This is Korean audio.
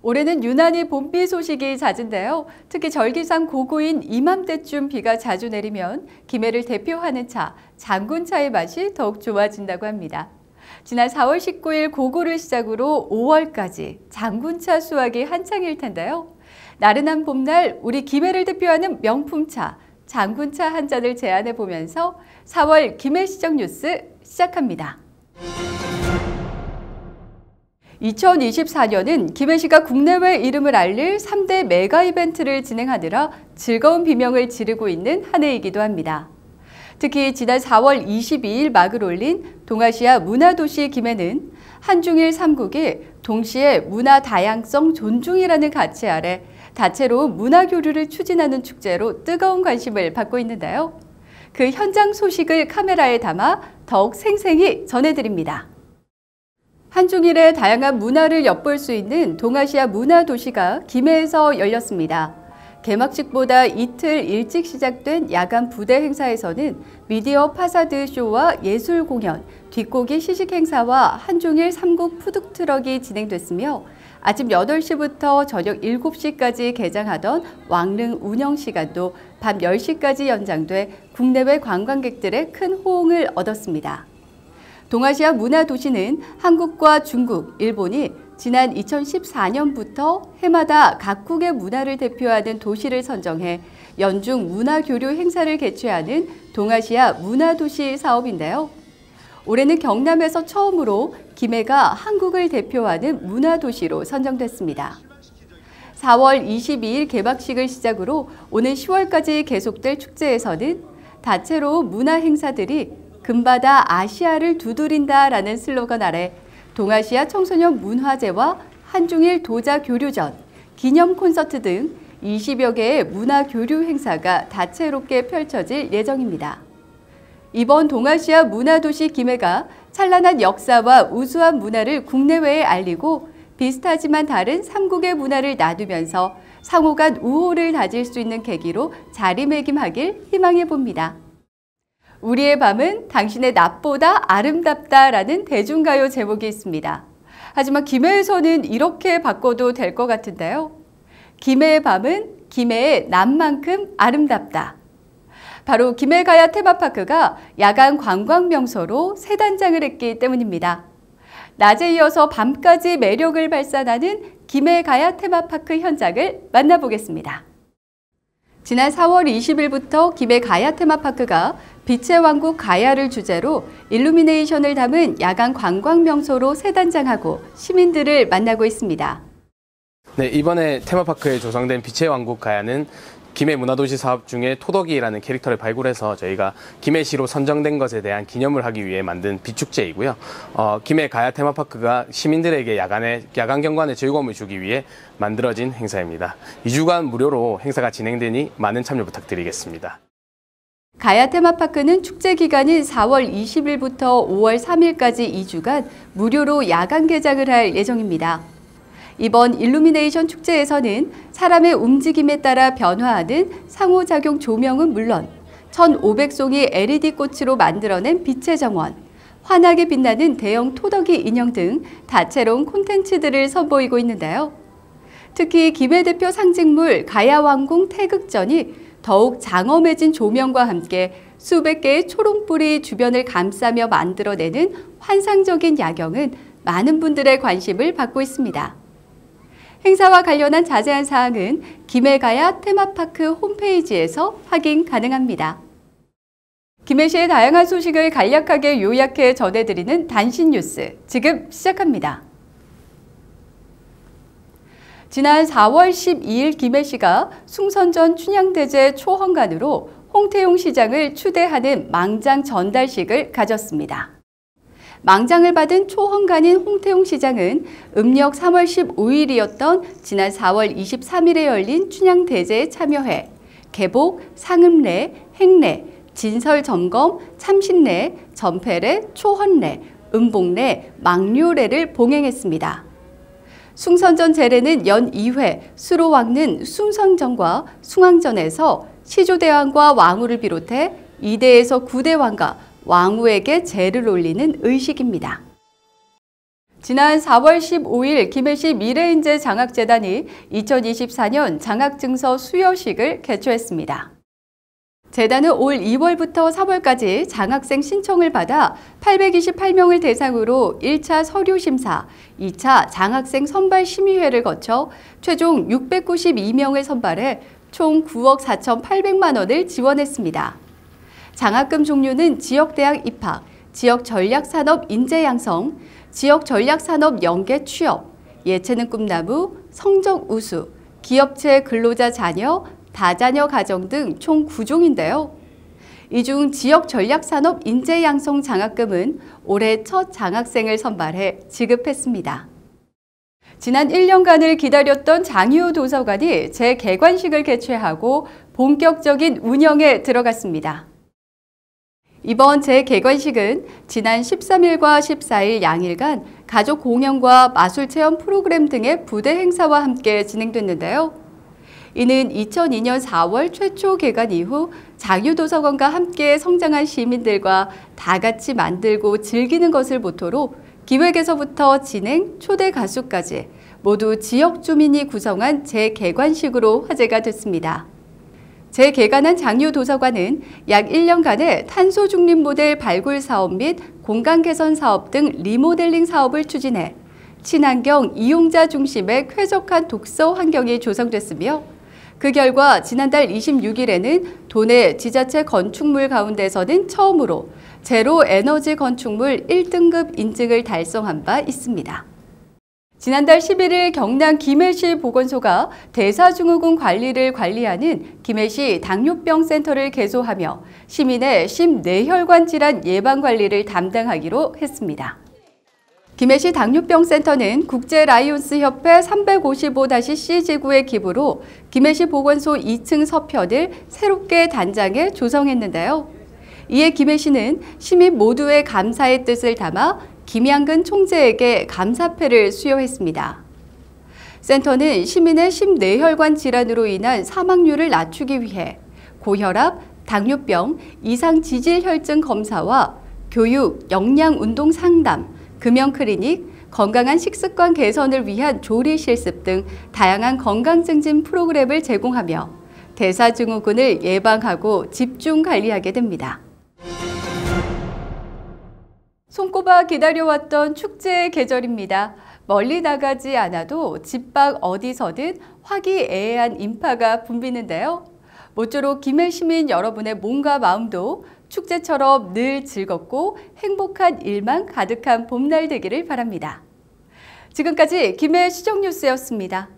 올해는 유난히 봄비 소식이 잦은데요. 특히 절기상 고고인 이맘때쯤 비가 자주 내리면 김해를 대표하는 차, 장군차의 맛이 더욱 좋아진다고 합니다. 지난 4월 19일 고고를 시작으로 5월까지 장군차 수확이 한창일 텐데요. 나른한 봄날 우리 김해를 대표하는 명품차, 장군차 한 잔을 제안해 보면서 4월 김해시정 뉴스 시작합니다. 2024년은 김해시가 국내외 이름을 알릴 3대 메가 이벤트를 진행하느라 즐거운 비명을 지르고 있는 한 해이기도 합니다. 특히 지난 4월 22일 막을 올린 동아시아 문화도시 김해는 한중일 3국이 동시에 문화 다양성 존중이라는 가치 아래 다채로운 문화 교류를 추진하는 축제로 뜨거운 관심을 받고 있는데요. 그 현장 소식을 카메라에 담아 더욱 생생히 전해드립니다. 한중일의 다양한 문화를 엿볼 수 있는 동아시아 문화도시가 김해에서 열렸습니다. 개막식보다 이틀 일찍 시작된 야간 부대 행사에서는 미디어 파사드 쇼와 예술 공연, 뒷고기 시식 행사와 한중일 3국 푸드트럭이 진행됐으며 아침 8시부터 저녁 7시까지 개장하던 왕릉 운영 시간도 밤 10시까지 연장돼 국내외 관광객들의 큰 호응을 얻었습니다. 동아시아 문화도시는 한국과 중국, 일본이 지난 2014년부터 해마다 각국의 문화를 대표하는 도시를 선정해 연중 문화교류 행사를 개최하는 동아시아 문화도시 사업인데요. 올해는 경남에서 처음으로 김해가 한국을 대표하는 문화도시로 선정됐습니다. 4월 22일 개막식을 시작으로 오는 10월까지 계속될 축제에서는 다채로운 문화 행사들이 금바다 아시아를 두드린다라는 슬로건 아래 동아시아 청소년 문화제와 한중일 도자 교류전, 기념 콘서트 등 20여 개의 문화 교류 행사가 다채롭게 펼쳐질 예정입니다. 이번 동아시아 문화도시 김해가 찬란한 역사와 우수한 문화를 국내외에 알리고 비슷하지만 다른 3국의 문화를 나누면서 상호 간 우호를 다질 수 있는 계기로 자리매김하길 희망해 봅니다. 우리의 밤은 당신의 낮보다 아름답다라는 대중가요 제목이 있습니다. 하지만 김해에서는 이렇게 바꿔도 될 것 같은데요. 김해의 밤은 김해의 낮만큼 아름답다. 바로 김해가야 테마파크가 야간 관광 명소로 새 단장을 했기 때문입니다. 낮에 이어서 밤까지 매력을 발산하는 김해가야 테마파크 현장을 만나보겠습니다. 지난 4월 20일부터 김해가야 테마파크가 빛의 왕국 가야를 주제로 일루미네이션을 담은 야간 관광 명소로 새 단장하고 시민들을 만나고 있습니다. 네, 이번에 테마파크에 조성된 빛의 왕국 가야는 김해 문화도시 사업 중에 토덕이라는 캐릭터를 발굴해서 저희가 김해시로 선정된 것에 대한 기념을 하기 위해 만든 빛축제이고요. 김해 가야 테마파크가 시민들에게 야간 경관의 즐거움을 주기 위해 만들어진 행사입니다. 2주간 무료로 행사가 진행되니 많은 참여 부탁드리겠습니다. 가야 테마파크는 축제 기간인 4월 20일부터 5월 3일까지 2주간 무료로 야간 개장을 할 예정입니다. 이번 일루미네이션 축제에서는 사람의 움직임에 따라 변화하는 상호작용 조명은 물론 1,500송이 LED꽃으로 만들어낸 빛의 정원, 환하게 빛나는 대형 토덕이 인형 등 다채로운 콘텐츠들을 선보이고 있는데요. 특히 김해 대표 상징물 가야왕궁 태극전이 더욱 장엄해진 조명과 함께 수백 개의 초롱불이 주변을 감싸며 만들어내는 환상적인 야경은 많은 분들의 관심을 받고 있습니다. 행사와 관련한 자세한 사항은 김해가야 테마파크 홈페이지에서 확인 가능합니다. 김해시의 다양한 소식을 간략하게 요약해 전해드리는 단신 뉴스, 지금 시작합니다. 지난 4월 12일 김해시가 숭선전 춘향대제 초헌간으로 홍태용 시장을 추대하는 망장 전달식을 가졌습니다. 망장을 받은 초헌간인 홍태용 시장은 음력 3월 15일이었던 지난 4월 23일에 열린 춘향대제에 참여해 개복, 상음례, 행례, 진설점검, 참신례, 전패례, 초헌례, 음복례, 망료례를 봉행했습니다. 숭선전 제례는 연 2회 수로 왁는 숭선전과 숭황전에서 시조대왕과 왕후를 비롯해 2대에서 9대 왕과 왕후에게 제를 올리는 의식입니다. 지난 4월 15일 김해시 미래인재 장학재단이 2024년 장학증서 수여식을 개최했습니다. 재단은 올 2월부터 3월까지 장학생 신청을 받아 828명을 대상으로 1차 서류 심사, 2차 장학생 선발 심의회를 거쳐 최종 692명을 선발해 총 9억 4,800만 원을 지원했습니다. 장학금 종류는 지역대학 입학, 지역전략산업 인재 양성, 지역전략산업 연계 취업, 예체능 꿈나무, 성적 우수, 기업체 근로자 자녀, 다자녀 가정 등 총 9종인데요. 이 중 지역전략산업 인재 양성 장학금은 올해 첫 장학생을 선발해 지급했습니다. 지난 1년간을 기다렸던 장유 도서관이 재개관식을 개최하고 본격적인 운영에 들어갔습니다. 이번 재개관식은 지난 13일과 14일 양일간 가족 공연과 마술 체험 프로그램 등의 부대 행사와 함께 진행됐는데요. 이는 2002년 4월 최초 개관 이후 장유도서관과 함께 성장한 시민들과 다 같이 만들고 즐기는 것을 모토로 기획에서부터 진행, 초대 가수까지 모두 지역 주민이 구성한 재개관식으로 화제가 됐습니다. 재개관한 장유도서관은 약 1년간의 탄소 중립 모델 발굴 사업 및 공간 개선 사업 등 리모델링 사업을 추진해 친환경 이용자 중심의 쾌적한 독서 환경이 조성됐으며 그 결과 지난달 26일에는 도내 지자체 건축물 가운데서는 처음으로 제로 에너지 건축물 1등급 인증을 달성한 바 있습니다. 지난달 11일 경남 김해시 보건소가 대사증후군 관리를 관리하는 김해시 당뇨병 센터를 개소하며 시민의 심뇌혈관 질환 예방 관리를 담당하기로 했습니다. 김해시 당뇨병 센터는 국제라이온스 협회 355-C 지구의 기부로 김해시 보건소 2층 서편을 새롭게 단장해 조성했는데요. 이에 김해시는 시민 모두의 감사의 뜻을 담아 김양근 총재에게 감사패를 수여했습니다. 센터는 시민의 심뇌혈관 질환으로 인한 사망률을 낮추기 위해 고혈압, 당뇨병, 이상지질혈증 검사와 교육, 영양운동 상담, 금연클리닉, 건강한 식습관 개선을 위한 조리 실습 등 다양한 건강증진 프로그램을 제공하며 대사증후군을 예방하고 집중 관리하게 됩니다. 손꼽아 기다려왔던 축제의 계절입니다. 멀리 나가지 않아도 집 밖 어디서든 화기애애한 인파가 붐비는데요. 모쪼록 김해 시민 여러분의 몸과 마음도 축제처럼 늘 즐겁고 행복한 일만 가득한 봄날 되기를 바랍니다. 지금까지 김해 시정뉴스였습니다.